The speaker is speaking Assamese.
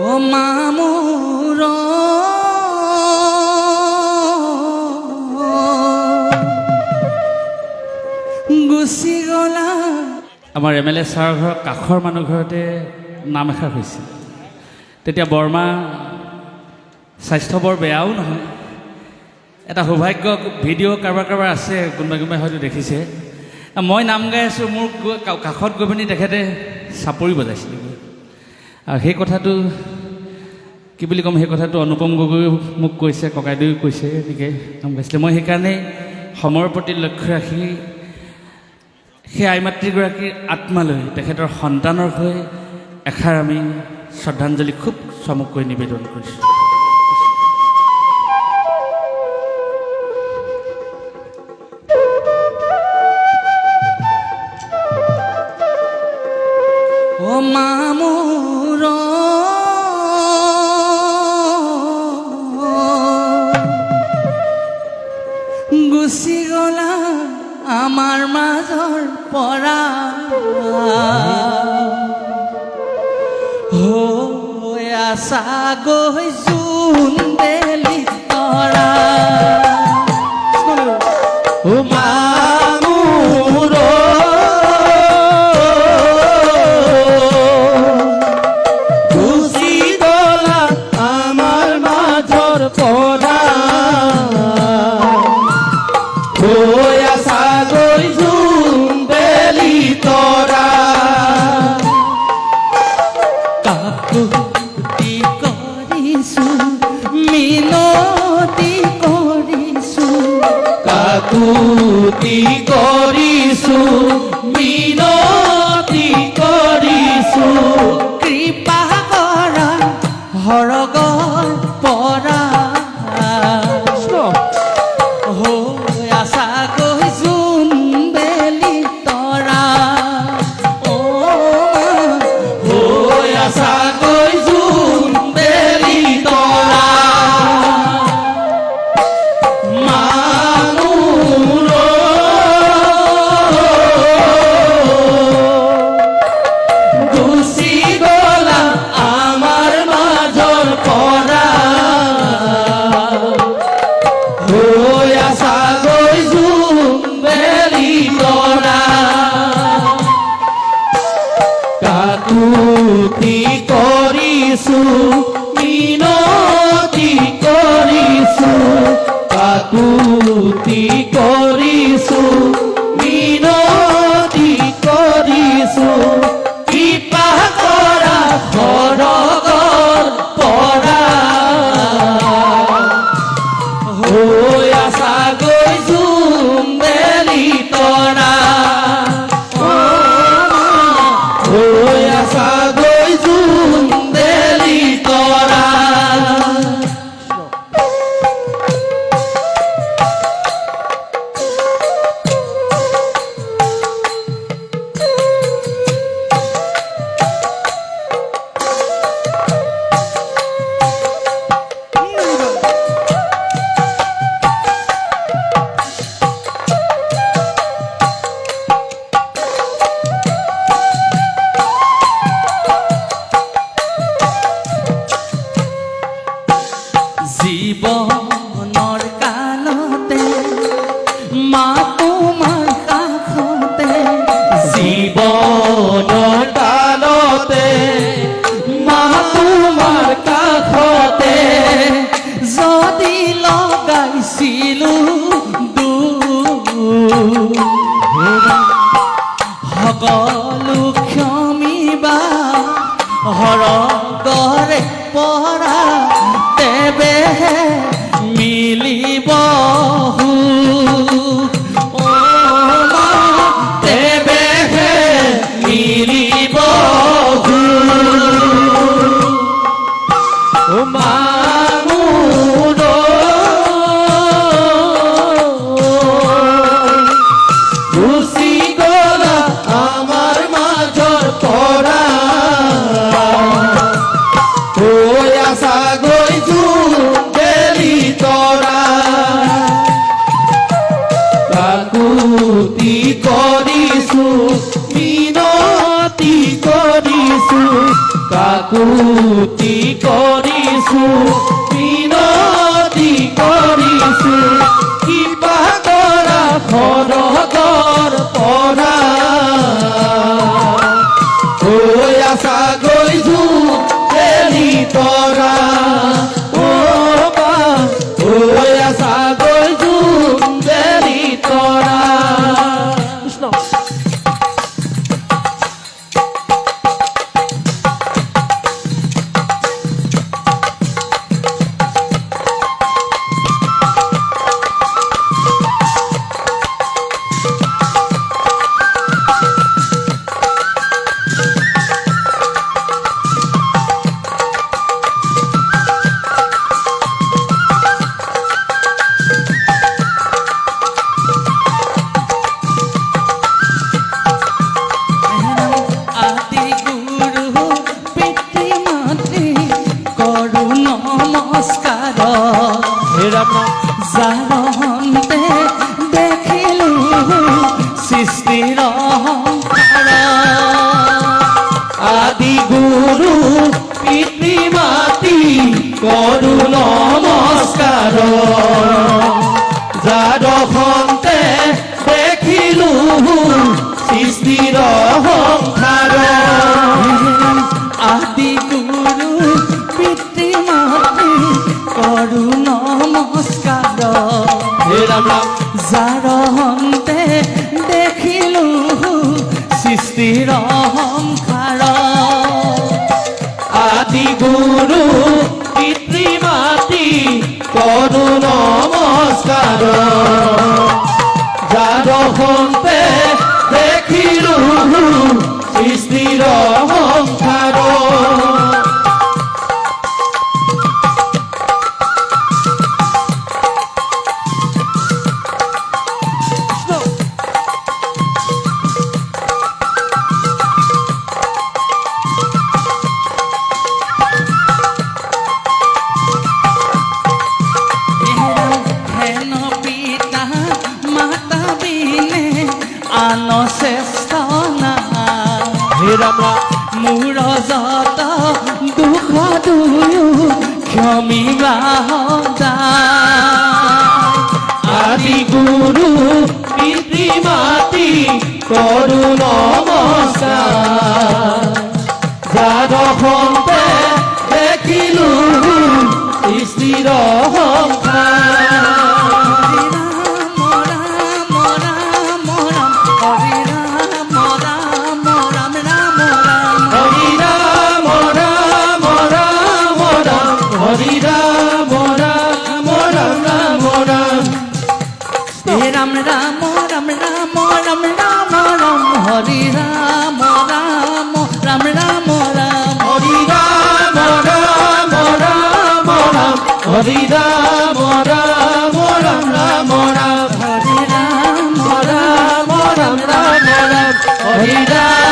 ও মামুৰ গুচি গলা। আমাৰ MLA ছাৰৰ ঘৰৰ কাষৰ মানুহ ঘৰতে নাম এষাৰ হৈছিল। তেতিয়া বৰ্মা স্বাস্থ্য বৰ বেয়াও নহয়। এটা সৌভাগ্য ভিডিঅ' কাৰোবাৰ আছে, কোনোবাই হয়তো দেখিছে। মই নাম গাই আছোঁ, মোৰ কাষত গৈ পিনি তেখেতে চাপৰি বজাইছিল। আৰু সেই কথাটো কি বুলি ক'ম, সেই কথাটো অনুপম গগৈও মোক কৈছে, ককাইদেউ কৈছে, এনেকৈ নাম গাইছিলে। মই সেইকাৰণে সময়ৰ প্ৰতি লক্ষ্য ৰাখি সেই আই মাতৃগৰাকীৰ আত্মালৈ, তেখেতৰ সন্তানৰ হৈ এষাৰ আমি শ্ৰদ্ধাঞ্জলি খুব চমুকৈ নিবেদন কৰিছোঁ। ও মামুৰ গুচি গলা আমাৰ মাজৰ পৰা, হৈ আছা গৈ জোন বেলি তৰা। ও মামুৰ গুচি গলা আমাৰ মাজৰ পৰা, হৈ আছা গৈ জোন বেলি তৰা। কাকুতি কৰিছোঁ মিনতি কৰিছোঁ, কাকুতি কৰিছোঁ মিনতি কৰিছোঁ, কৃপা কৰা সৰগৰ পৰা। হৈ আছা গৈ জোন বেলি তৰা, হৈ আছা গৈ জোন বেলি তৰা। মামুৰ গুচি গলা আমাৰ মাজৰ পৰা, হৈ আছা গৈ জোন বেলি তৰা। কাকুতি কৰিছোঁ মিনতি কৰিছোঁ, কাকুতি কৰিছোঁ মিনতি কৰিছোঁ, কৃপা কৰা সৰগৰ পৰা। হৈ আছা গৈ জোন বেলি তৰা, হৈ আছা গৈ জোন বেলি তৰা। জীৱনৰ কালতে মা তোমাৰ কাষতে, জীৱনৰ কালতে মা তোমাৰ কাষতে, যদি লগাইছিলোঁ সকলো ক্ষমিবা সৰগৰে পৰা, তেবেহে মিলিব সুখ। তেবেহে মিলিব সুখ। মামুৰ গুচি গলা আমাৰ মাজৰ পৰা, হৈ আছা গৈ জোন বেলি তৰা। কাকুতি কৰিছোঁ মিনতি কৰিছোঁ, কাকুতি কৰিছো মিনতি কৰিছো কিবা কৰা সৰগৰ পৰা হৈ আছা গৈছো এৰি তৰা অ বা হৈ আছা গৈছো এৰি তৰা কৃষ্ণ আদি গুৰু পিতৃ মাতৃ কৰো নমস্কাৰ হে ৰাম জানন্তে দেখিলো সৃষ্টিৰ অহংকাৰ আদি গুৰু পিতৃ মাতৃ কৰো নমস্কাৰ যাৰ সন্তে দেখিলো সৃষ্টিৰ অহংকাৰ আদি গুৰু পিতৃ মাতৃ কৰো নমস্কাৰ হে ৰাম ৰাম যাৰ হন্তে দেখিলো সৃষ্টিৰ অহংকাৰ আদি গুৰু পিতৃ মাতৃ কৰো নমস্কাৰ যাৰ সন্তে দেখিলো সৃষ্টিৰ অহংকাৰ হেন পিতা মাতা বিনে আন শ্ৰেষ্ঠ নাই হে ৰাম ৰাম মোৰ যত দুখ দুয়ো ক্ষমিবা সদায় আদি গুৰু পিতৃ মাতৃ কৰো নমস্কাৰ যাৰ সন্তে দেখিলো সৃষ্টিৰ অহংকাৰ হৰি ৰাম ৰাম ৰাম ৰাম ৰাম হৰি ৰাম ৰাম ৰাম ৰাম হৰি ৰাম ৰাম ৰাম ৰাম ৰাম ৰাম ৰাম ৰাম ৰাম ৰাম ৰাম ৰাম হৰি ৰাম ৰাম ৰাম ৰাম ৰাম হৰি ৰাম ৰাম ৰাম ৰাম হৰি ৰাম ৰাম ৰাম ৰাম ৰাম হৰি ৰাম ৰাম ৰাম ৰাম ৰাম হৰি ৰাম